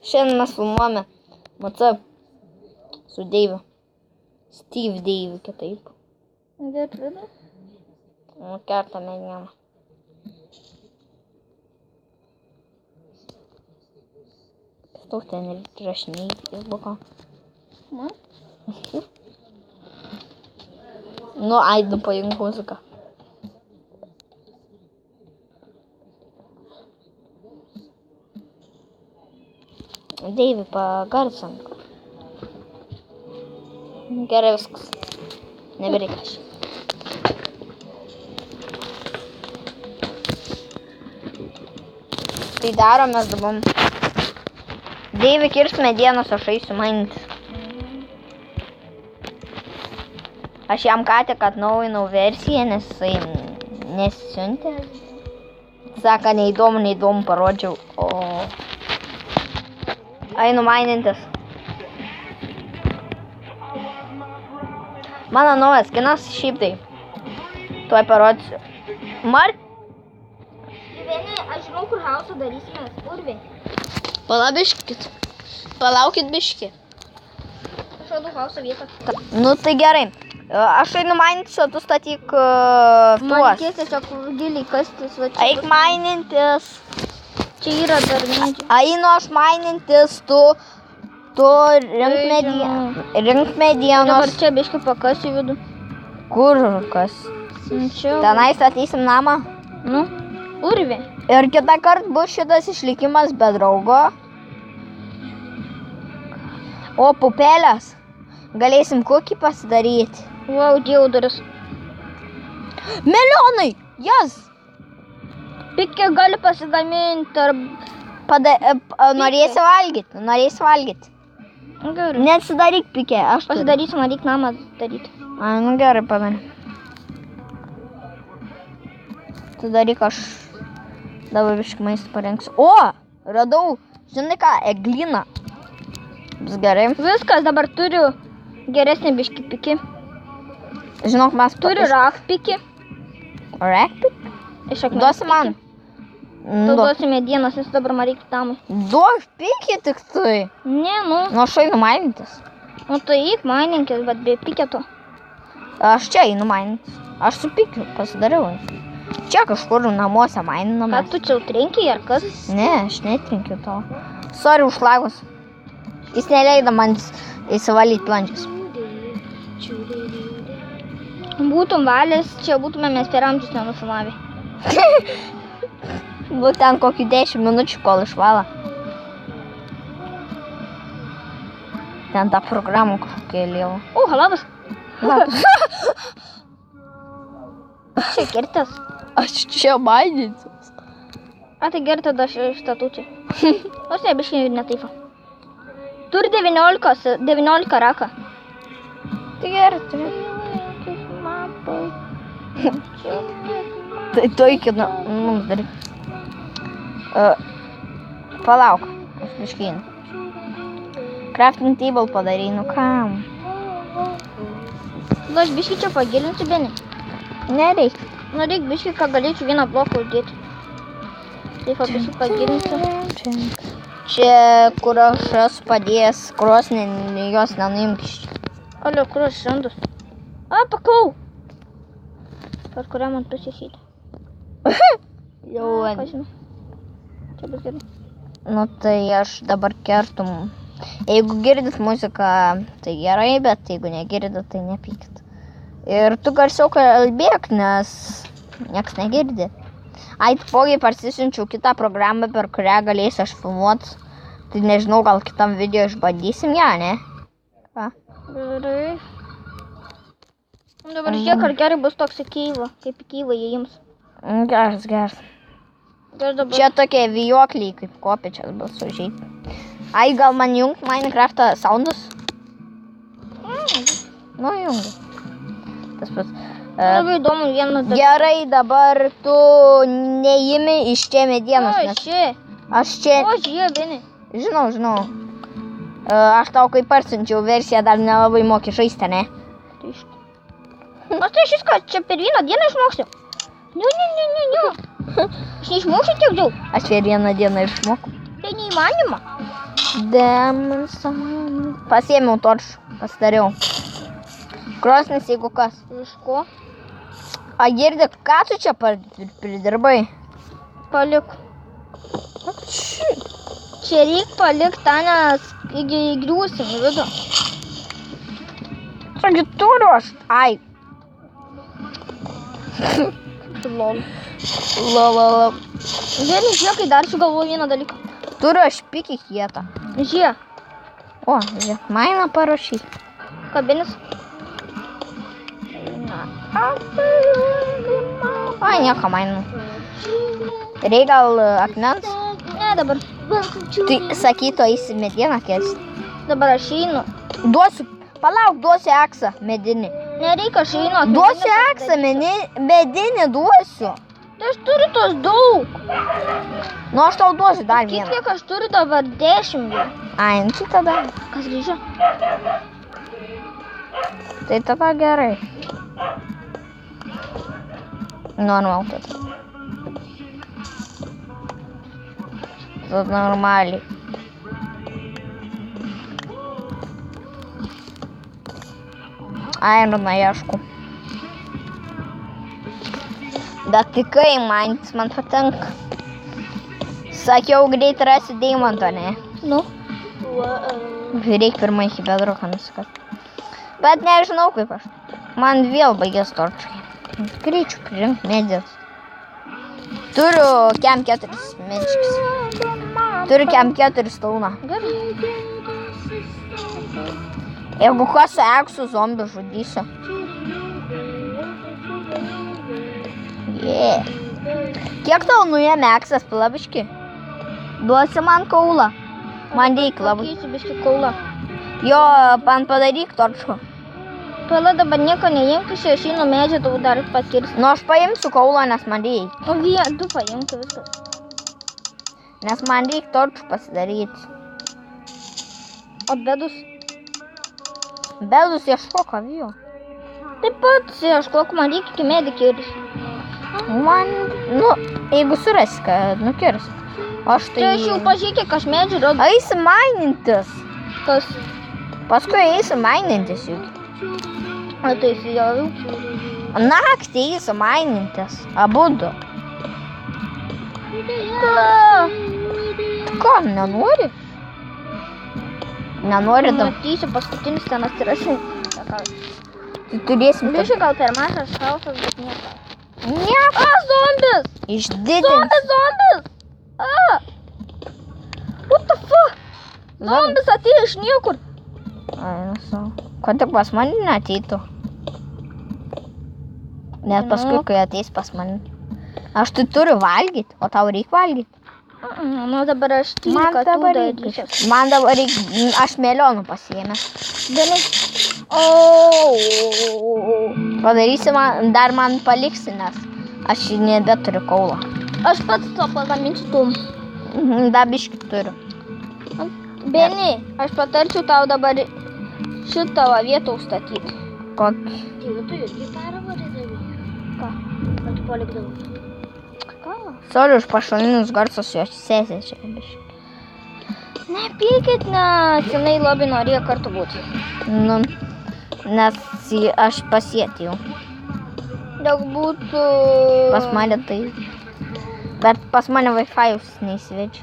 Šiandien mes filmuojame MC su Deiviu. Steve Deiviu kitaip. Gertruda? Kertame vieną. Tau ten rašiniai Facebooko. Man? Nu, aidu pajung muziką. Deivi, pagarsink. Gerai viskas. Nebereikia aš. Tai darom mes dabar. Deivi kirs medienos, aš eisiu mainytis. Aš jam ką tik atnaujinau versiją, nes jisai nesisiuntė. Saka, neįdomu parodžiau, o... Einu mainintis. Mano naujas skinas šiaip tai. Tuoj parodysiu. Vieni, aš žinau, kur hausą darysime, urvė. Palaukit biški. Aš rodu hausą vietą. Nu tai gerai. Aš einu mainintis, o tu statyk tuos. Man reikės tiesiog giliai kastis. Va, čia Eik mainintis. Čia yra dar medžiai. Einu aš mainintis, tu rink Dabar medienos. čia biškai pakasiu vidų. Kur kas? Čia. Tenai statysim namą. Nu, urvė. Ir kitą kartą bus šitas išlikimas be draugo. O pupelės. Galėsim kokį pasidaryti. Wow, dievudaras. Melionai! Jas! Pikė gali pasigaminti ar... Norėsi valgyti. Gerai. Nesidaryk pikė, aš Pasidarysim, man reikia namą daryti. Ai, nu gerai, padaryk. Tu daryk, aš dabar biškai maistą parengsiu. O! Radau, žinai ką, eglyną. Bus gerai. Viskas, dabar turiu geresnį biškį pikį. Žinok, mes Turiu rakpikį. Rakpį? Iš akmens Duosi man. Tu duosi medienos, nes dabar man reikia tamai. Duok pikį tik tai. Ne, nu. Nu, aš einu mainytis. Nu, tai eik maininkis, bet be piketo. Aš čia einu mainytis. Aš su pikiu pasidariau. Čia kažkur namuose maininame. Ką tu čia trenkiai ar kas? Ne, aš netrinkiu to. Sorry už lagus. Jis neleido man įsivalyti plančius. Būtum valęs, čia būtume mes per amžius nenufilmavę. Būt ten kokių 10 minučių, kol išvala. Ten tą programą kažkokia lieva. Labas. Čia kirtas. Aš čia mainytis. A, tai gerai, tada aš statau čia. Nors ne, biškai netaifa. Turi 19 raką. Tai gerai, turi. Tai to iki mums daryk. Palauk, aš biškinu. Crafting table padarai, nu kam? Nu, aš biškai čia pagilinsiu, Beni. Nereik. Nu, reik biškai, ką galėčiau vieną bloką uždėti. Taip, biškai pagilinsiu. Čia, kur aš esu padėjęs krosnį, jos nenuimk iš čia. Alio, kur aš randu? A, pakau! Per kurią man pasisydė. Jau, Ką žinau. Čia bus gerai. nu tai aš dabar kertum. Jeigu girdit muziką, tai gerai, bet jeigu negirdit, tai nepykit. Ir tu garsiau kalbėk, nes nieks negirdi. Ai, taipogi parsisiunčiau kitą programą, per kurią galėsiu aš filmuot. Tai nežinau, gal kitam video išbandysim ją, ne? Ką? Gerai. Dabar žiūrėk, ar gerai bus toks įkyva, kaip įkyva įims. Geras. Gerai dabar. Čia tokie vijokliai, kaip kopėčias bus užėjti. Ai, gal man jungt Minecraft'ą soundus? Nu, jungi. Tas pats. Labai įdomu vieną dalyką. Gerai, dabar tu neimi iš čia medienos, O, nes ši. aš čia... O, žie, Beni. Žinau. Aš tau kai parsiunčiau versiją, dar nelabai moki žaisti, ne? Tai iš... Aš tai šiską čia per vieną dieną išmoksiu. Ne. Aš neišmoksiu tiek daug. Aš per vieną dieną išmokau. Tai neįmanoma. Pasiėmiau torčą, pasidariau. Krosnis, jeigu kas. Iš ko? A, girdi, ką tu čia pridirbai? Palik. Čia reik palik tą, nes įgriūsim į vidų. Sagi turiu aš. Ai. Lol. Lol. Vieni, žiūrėk, kai dar sugalvoju vieną dalyką. Turiu aš pikį kietą. Žiūrėk, O, žiūrėk, mainą parašyt. kabinis. Ai, nieko mainų. Reikia gal akmens? Ne, dabar. Tai sakyto, eisi medieną kesti. Dabar aš einu. Duosiu, palauk, duosiu aksą medinį. Nereikia, aš einu. Duosiu aksą medinį, duosiu. Tai aš turiu tos daug. Nu, aš tau duosiu dar vieną. Kiek aš turiu dabar 10. Ai, nu tai tada. Kas grįžo? Tai tada gerai. Normal tada. Tada normaliai. Ironą ieškau. Bet tikai man patinka. Sakiau, greit rasiu deimanto, ne? Nu. Reikia pirmą iki bedroką nusikast. Bet nežinau kaip aš. Man vėl baigės torčai. Greičiau prirink medės. Turiu kem 4 medžius. Turiu kem 4 stauną. Gerai. Jeigu kas su eksu zombių žudysiu. Yeah. Kiek tau nuėmė eksas palabiški? Duosi man kaulą. Man reikia labai. Pakeisiu biškį kaulą. Jo, man padaryk torčų. Pala dabar nieko neimk, aš einu medžią, tau dar pakirsti. Nu, aš paimsiu kaulą, nes man reikia. O du paimk viskas. Nes man reikia torčų pasidaryti. O bedus? Bedus ieškok avijo. Taip pat, ieškok, man reikia iki medį kirsti. Man, nu, jeigu surasi, kad nukirs. Aš tai... Tai aš jau pažiūrėk, kiek aš medžių rodu. Eisi mainintis. Kas? Paskui eisi mainintis juk. O tai įsijoviau. Naktį eisi mainintis. Abudu. Ką, nenori? Nenori daug. Matysiu, paskutinis ten atsirasim. Tai turėsim... Biškai gal per mažas šaltas, bet nieko. Nieko. A, zombis! Išdidins. Zombis! A! What the fuck? Zombis atėjo iš niekur. Ai, nesu. Ko tik pas mane neateitų. Net paskui, kai ateis pas mane. Aš tai turiu valgyti, o tau reikia valgyti. Nu, dabar aš 13 tų darysiu. Man dabar reikia... Aš melionų pasiėmęs. Dėlį. Padarysi man... Dar man paliksi, nes aš nebeturiu kaulo. Aš pats to pagaminsiu tų. Dar biškį turiu. Beni, aš patarčiau tau dabar šitą vietą užstatyti. Kokį? Tai tu irgi pervarydavai. Ką? Ar tu palikdavai? Ką? Sorry už pašalinius garsus, jos sesė čia biškį. Nepykit, nes jinai labai norėjo kartu būti. Nu, nes aš pasietėjau. Daug būtų... Pas mane tai... Bet pas mane Wi-Fi'us neįsivedžia.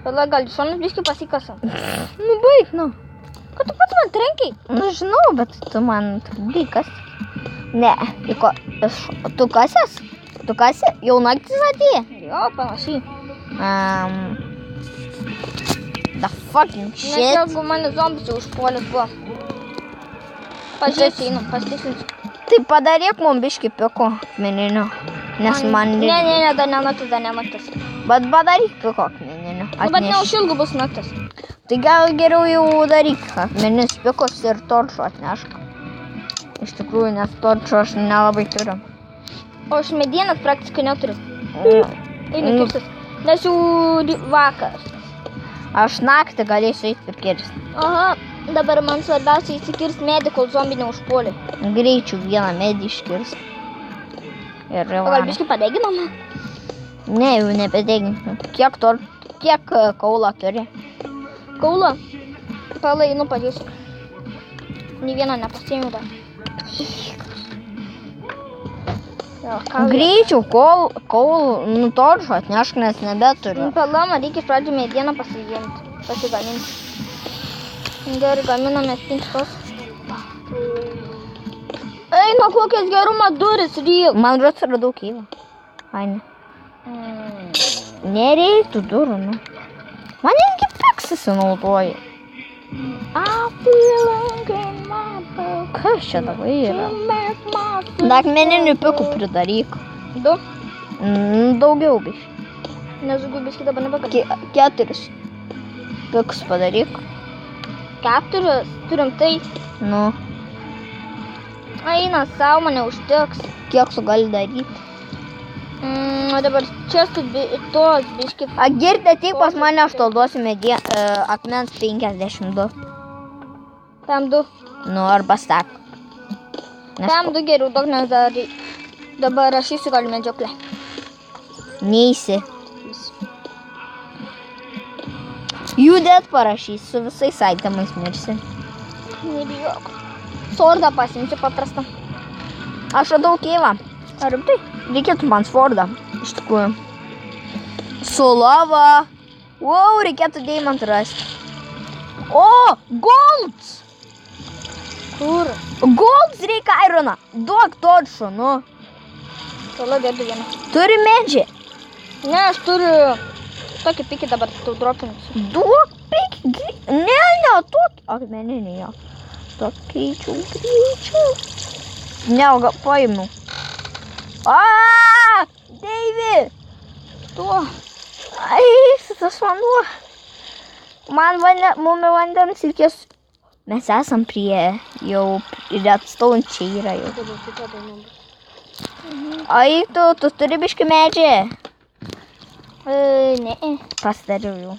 Pala, gal šonas biškį pasikasam. Nu, baig, nu. Kad tu pats man trenkiai? Nu, žinau, bet tu man trukdai kas. Ne, tu kasės? Tu kasė? Jau naktis atėjo? Jo, panašiai. The fucking Nes shit. jeigu mane zombis jau užpuolęs buvo. Pažiūrėsiu, einu, pasitikslinsiu. Tai padaryk mum biškį piko akmeninio. Nes man... Ne, dar nenaktis. Bet padaryk piko akmeninio. Nu, bet neužilgu bus naktis. Tai gal geriau jau daryk akmenis pikos ir torčų atnešk. Iš tikrųjų, nes torčų aš nelabai turiu. O aš medienas praktiškai neturiu. Einu kirstis. Nes jau vakaras. Aš naktį galėsiu eiti pirkirsti. Aha, dabar man svarbiausia įsikirsti medį, kol zombi neužpuolė. Greičiau vieną medį iškirsti. Ir O gal biškį padeginom? Ne, jau nebedeginsiu. Kiek kiek kaulo turi? Kaulo. Pala, einu padėsiu. Nį vieną nepasiėmiau dar. Jo, ką Greičiau, kol nutoršo atnešk, nes nebeturiu. Pala, man reikia iš pradžių medieną pasigaminti. Gerai, gaminame spinčius. Eina, kokias gerumo duris, ryl. Man rods radau kyvą. Fainai. Nereiktų durų, nu. Man netgi peksas naudoja. Kas čia dabar yra? Akmeninių pikų pridaryk. 2. Daugiau biškai. Nesaugiu biškai dabar nebekati. 4 pikus padaryk. 4, turim tai. Nu, Eina, savo mane užteks. kiek su gali daryti? O dabar čia tos biškai. Girdė, tik pas mane aš tau duosiu akmens 52. Tam 2. Nu, arba stak. Tam 2 geriau, daug nes dabar rašysiu gal medžioklę. Neisi. Judėt parašys, su visais aitemais mirsi. Nebijok. Sordą pasimsiu paprastą. Aš radau kyvą. Ar rimtai? Reikėtų man svordą, iš tikrųjų. Su lava. Wow, reikėtų deimantą rasti. O, golds! Kur? Golds reikia ironą. Duok toršų, nu. Pala, dėdu vieną. Turi medžiai. Ne, aš turiu tokį pikį dabar tau dropinsiu. Duok pikį. Ne, tokį. Akmeninį jo. Tokį greičiau. Ne, gal paimu. Deivi! Tuo. Ai, tas vanduo. Mum vandens reikės. Mes esam prie jau redstone čia yra jau. Ai, tu turi biškį medžią? Ne. Pasidariau jau.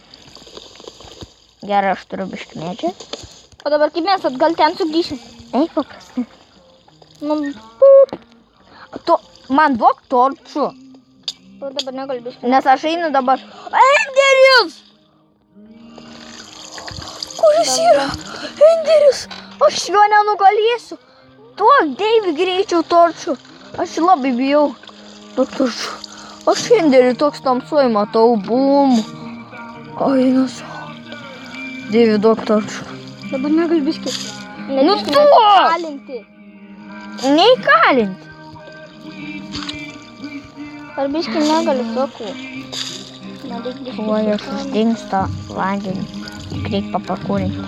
Gerai, aš turiu biškį medžią. O dabar kaip mes atgal ten sugrįšim? Eik paprastai. Nu, Man duok torčių, o dabar negaliu biškai. nes aš einu dabar. Enderis! Kuris yra? Enderis! Aš jo nenugalėsiu. Duok Deivi greičiau torčių. Aš labai bijau. Duok torčių. Aš Enderį toks tamsuoj matau. Bum. Ai, nusu. Deivi, duok torčių. Dabar negaliu biškai. Nu biškai tu! neįkalinti. Neįkalinti. Ar biškai negaliu, sakau. Oi, aš uždingsta vandenį. Tik reikia papakūrinti.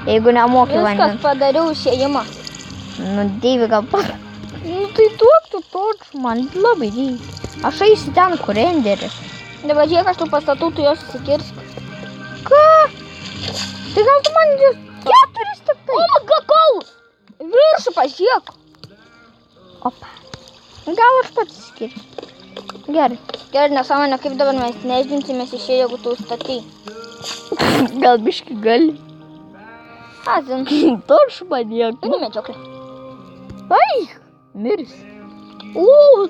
Jeigu nemoki Viskas vandens. padariau išėjimą. Nu, Deivi, gal pat. Nu, tai duok tu torčių, man labai reikia. Aš eisiu ten, kur Enderis. Dabar žiūrėk, aš tų pastatų, tu jos susikirsk. Ką? Tai gal tu man 4 tik tai? O, magakau! Viršų pažiūrėk. Opa. Gal aš pats skirsiu. Gerai. Gerai, nesąmonė, kaip dabar mes nežinsimės išėję, jeigu tu statai. Gal biški gali. Azin. Torčių padėk. Turiu medžioklę. Ai, miris.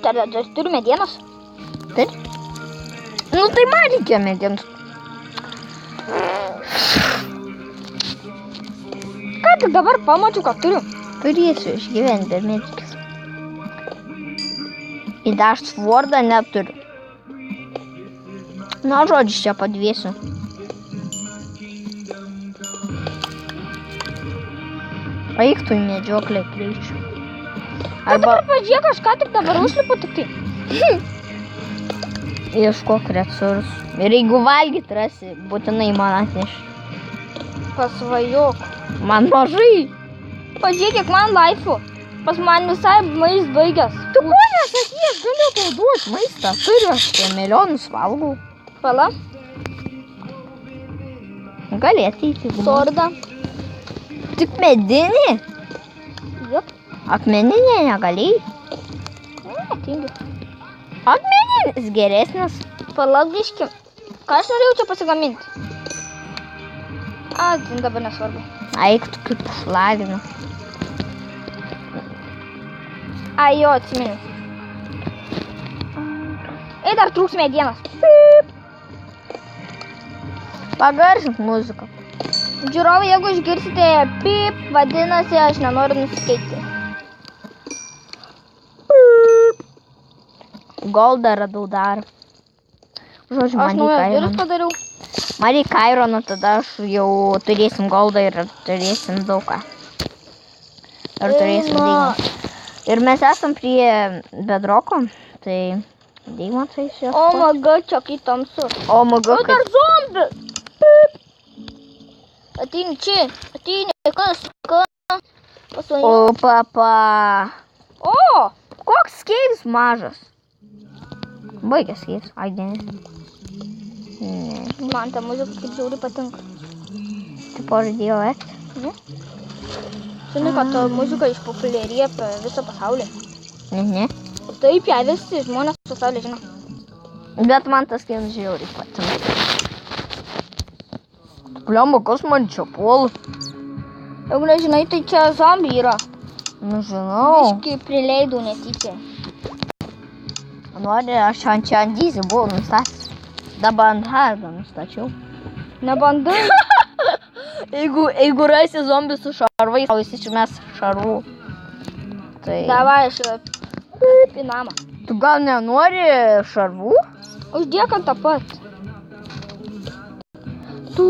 Tada turiu medienos. Taip. Nu, tai man reikia medienos. Ką tik dabar pamačiau, ką turiu. Turėsiu išgyventi be medikės. Ir dar svordą neturiu. Na, žodžiu, čia padvėsiu. Eik tu į medžioklę greičiau. Dabar pažiūrėk, aš ką tik dabar užlipu tik tai. Ieškok resursų. Ir jeigu valgyt rasi, būtinai man atneš. Pasvajok. Man mažai. Pažiūrėk, kiek man laifų. Pas man visai mais baigęs. Tu ko nesaky, aš galiu tau duoti maistą. Turiu aš tie milijonus valgau. Pala, Gali ateiti. sordą. Tik medinį? Jop. Akmeninė negalėjai. Tingi. Akmeninis geresnis. Palauk biški. Ką aš norėjau čia pasigaminti? Dabar nesvarbu. Eik tu kaip šlavinu. Jo, atsimenu. Ei, dar trūks medienos. Pagarsink muziką. Žiūrovai, jeigu išgirsite pip, vadinasi, aš nenoriu nusikeikti. Goldą radau dar. Žodžiu, Aš man naujas reikia duris irono. padariau. Man reikia irono, tada aš jau turėsim goldą ir turėsim daug ką. Ir turėsim Eina. deimantą. Ir mes esam prie bedroko, tai deimantai čia. O, maga, čia kai tamsu. O, maga, O, dar zombis. Ateini čia, ateini, kas? Pasvainiu. O, papa. O, Koks skeivs mažas. Baigęs skeivs. Ai, ne. man ta muzika kaip žiauri patinka. Tu pažadėjau ekti. Žinai, kad ta muzika išpopuliarėja apie visą pasaulį. Ne. Taip, ją visi žmonės pasaulyje žino. Bet man tas skeivs žiauriai patinka. Pliamba, kas man čia puola? Jeigu nežinai, tai čia zombiai yra. Nu, žinau. Biškai prileidau netyčia. Nori, aš čia ant dizį buvau nustatęs. Dabar ant hardą nustačiau. Nebandai. Jeigu rasi zombių su šarvais, o visi čia mes šarvų. Tai... Davai, aš į namą. Tu gal nenori šarvų? Uždėk ant tą pat. Tu,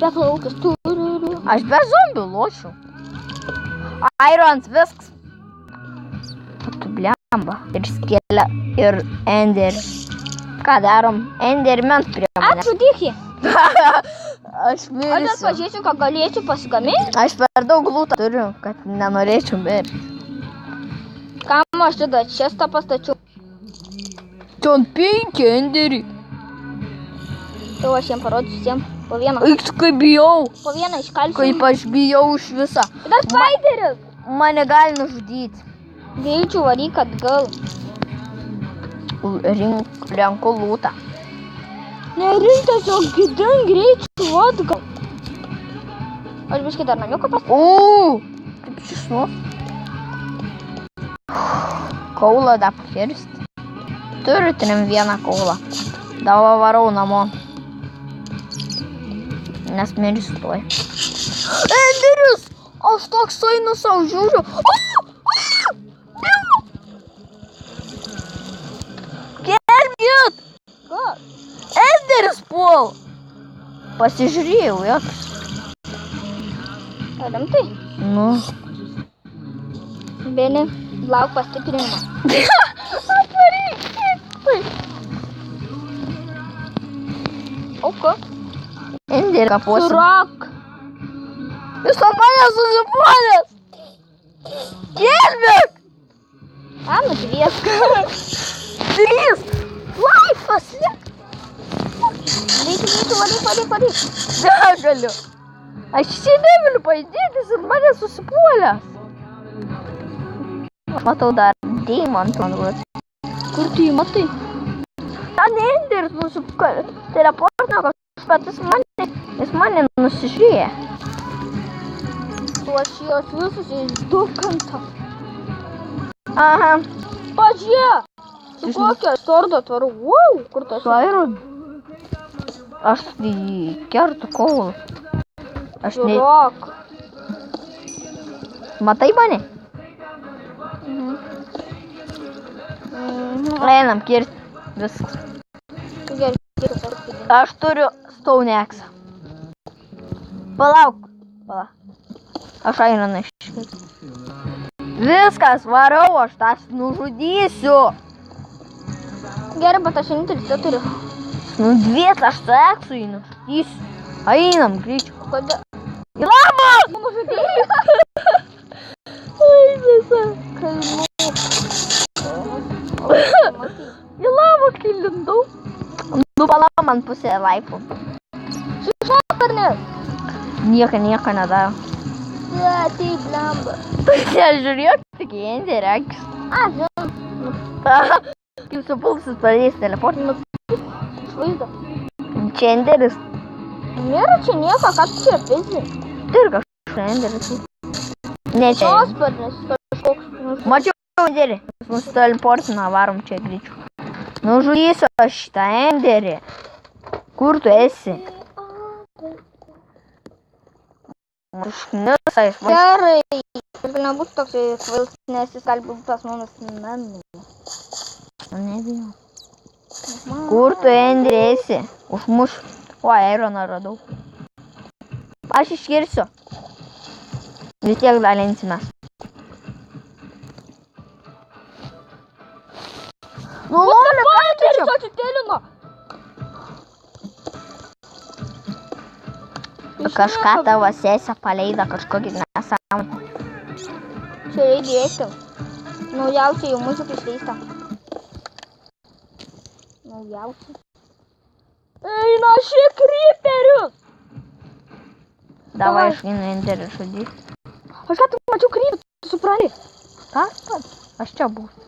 beplaukis, tururu. Aš be zombių lošiu. Irons visks. O tu blemba. Ir skėlė, ir ender. Ką darom? Enderman prie manęs. Ačiū, Dichy. Aš Aš mirsiu. pažiūrėsiu, ką galėčiau pasigaminti. Aš per daug lūtą turiu, kad nenorėčiau mirti. Kam aš tada čestą pastačiau? Ten 5 enderiai. Tai aš jiems parodysiu visiems po vieną. Eik, kaip bijau. Po vieną iškalsiu. Kaip aš bijau iš visą. Dar spideris. Mane gali nužudyti. Greičiau varyk atgal. Renku lūtą. Nerink tiesiog gidin greičiau atgal. Aš biškai dar namiuką pastatau. Kaip šisnu. Kaulą dar pakirsti. Turiu 3-1 kaulą. Dava varau namo. Nes mirsiu tuoj. Enderis! Aš toks einu savo žiūriu. Gelbėt! Kas? Enderis puol! Pasižiūrėjau, joks. Rimtai? Nu. Beni, lauk pastiprinimą. Atvaryk! O ką? Enderį kapuosim. Surak. Jūs ant manęs susipuolės! Gelbėk! Nu, dviesk. 3! Laifas, liek! Varyk, varyk. Negaliu. Aš čia negaliu pajudėtis ir manęs susipuolės. Matau dar deimantų ant glūdžių. Kur tu jį matai? Ten enderis mūsų teleportino kažkas, jis mane nusižiūrėjo. Tu aš juos visus išdukantą. Aha. Pažiūrėk! Su kokia sordo tvaru. Wow, kur tas? Su Iron. Aš kertu kaulą. Aš ne... Surak. Matai mane? Einam kirsti. Viskas. Gerai. Aš turiu Stone Axe. Palauk. Aš Ironą iškirsiu. Viskas, varau, aš tas nužudysiu. Gerai, bet aš vienintelis jau turiu. Nu, dvies aš su Axu jį nužudysiu. Einam, greičiau. Kodėl? Į labą! Mama žudėjai? Ai, visa. Į lavą, kai lindau. Nu, palauk, man pusė laifų. Šušokarnis. Nieko nedaro. Tai blemba. Nežiūrėk, tik į enderį akis. Žinau. Kaip supulsis pradės teleportinu. Išvaizdo. Čia enderis. Nėra čia nieko, ką tu čia pizdi. Tai ir kažkas enderis. Ne čia. Šosparnis kažkoks. Mačiau enderį. Mūsų teleportiną varom čia greičiau. Nužudysiu aš šitą enderį. Kur tu esi? Užknisais. Gerai. Ir nebus toks kvailas, nes jis gali būti tas mano namų. Nebijau. Kur tu enderį esi? Užmuš. O, Ironą radau. Aš iškirsiu. Vis tiek dalinsimės. Nu, lolė, ką tu čia? Atsitėlino. Kažką tavo sesė paleido, kažkokį nesąmonę. Čia reikia eiti. Naujausia jau muzika išleista. Naujausia. Eina šį kryperius. Davai, aš vieną enderį žudys. Aš ką tu mačiau krypį, tu supranti? Kas tas? Aš čia būsiu.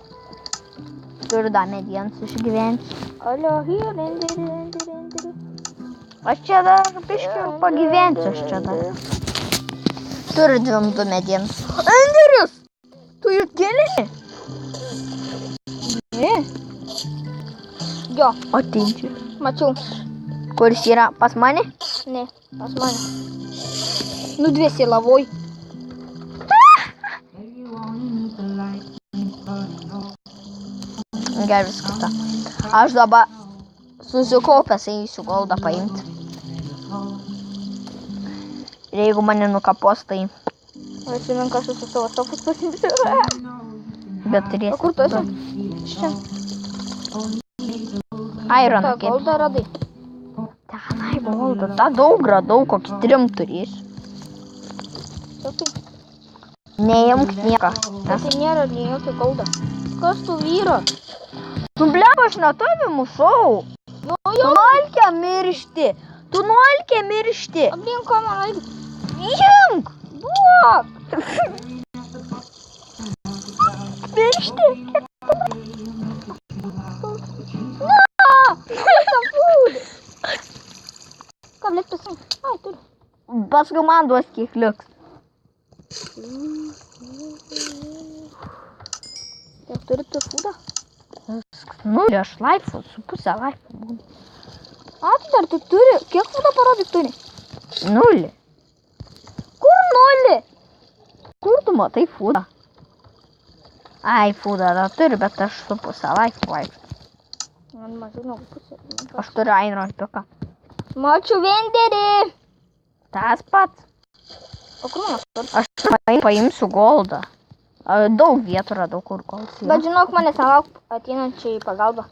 Turiu dar medienos išgyventi. Alio, hier, enderį. Aš čia dar biškį pagyvensiu, aš čia dar. Turiu 2 medienos. Enderis! Tu jų keli? Ne. Jo, Atinčiu. mačiau. Kuris yra pas mane? Ne, pas mane. Nu, dviesi lavoj. Gerai, viskas ta. Aš dabar susikaupęs eisiu goldą paimti. Ir jeigu mane nukapos, tai... Atsimink, aš su savo sofus pasimsiu. Bet turėsiu. O kur tu esi? Čia. Ironą Ta kaip. goldą radai. Tenai goldą. Ta daug radau, kokį 3 turėsiu. Čia tai. Neimk nieką. Tai nėra nei jokio goldo. Kas tu vyro? Tu blem, aš netavi mušau. Nu Tu jau. nolkia miršti. Tu nolkia miršti. Aplink ką man eiti. Imk. Duok. Miršti. Na! Visą pūlį. Ką, blėt pasimk? Ai, turiu. Paskui man duos kiek liks. Kiek turi tu fūdą? Nu, aš laifų, su pusę laifų būnu. A, tu dar tu turi. Kiek fūdą parodyk turi? 0. Kur 0? Kur tu matai fūdą? Ai, fūdą dar turiu, bet aš su pusę laifų vaikščiu. Man mažiau negu pusė. Aš turiu Iron piką. Mačiau venderį. Tas pats. O kur mano sportas? Aš paimsiu goldą. Daug vietų radau, kur goldas yra. Bet žinok, manęs nelauk ateinančiai į pagalbą.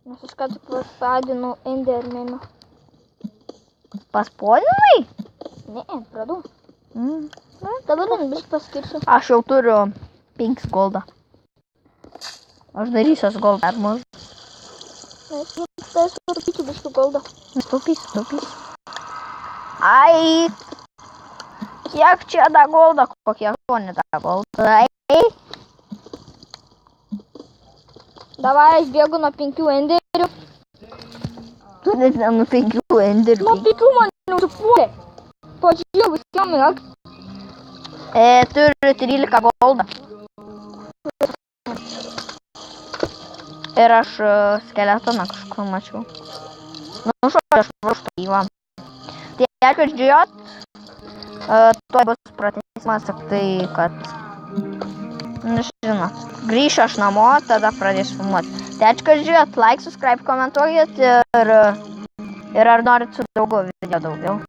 Nes aš ką tik paspaudinu endermeną. Paspolinai? Ne, pradau. Mm. Dabar man biškai paskirsiu. Aš jau turiu 5 goldą. Aš darysiu goldą ar mažu. Tai surūpysiu biškai goldą. Stupys. Ai, kiek čia da golda, kokie 8 da golda. Ai, Davai, aš bėgu nuo 5 enderių. tu net nuo 5 enderių. Nuo 5 man neužpuolė. Pažiūrėjau, visiem yra. Turiu 13 goldą. Ir aš skeletoną kažkur mačiau. Nu, aš ruoštų įvam. Tai jeigu žiūrėjot, tuoj bus pratęsimas, tik tai, kad, nežinot, grįšiu aš namo, tada pradėsiu filmuoti. Tai ačiū, žiūrėjot, like, subscribe, komentuokit ir ar norit su draugu video daugiau.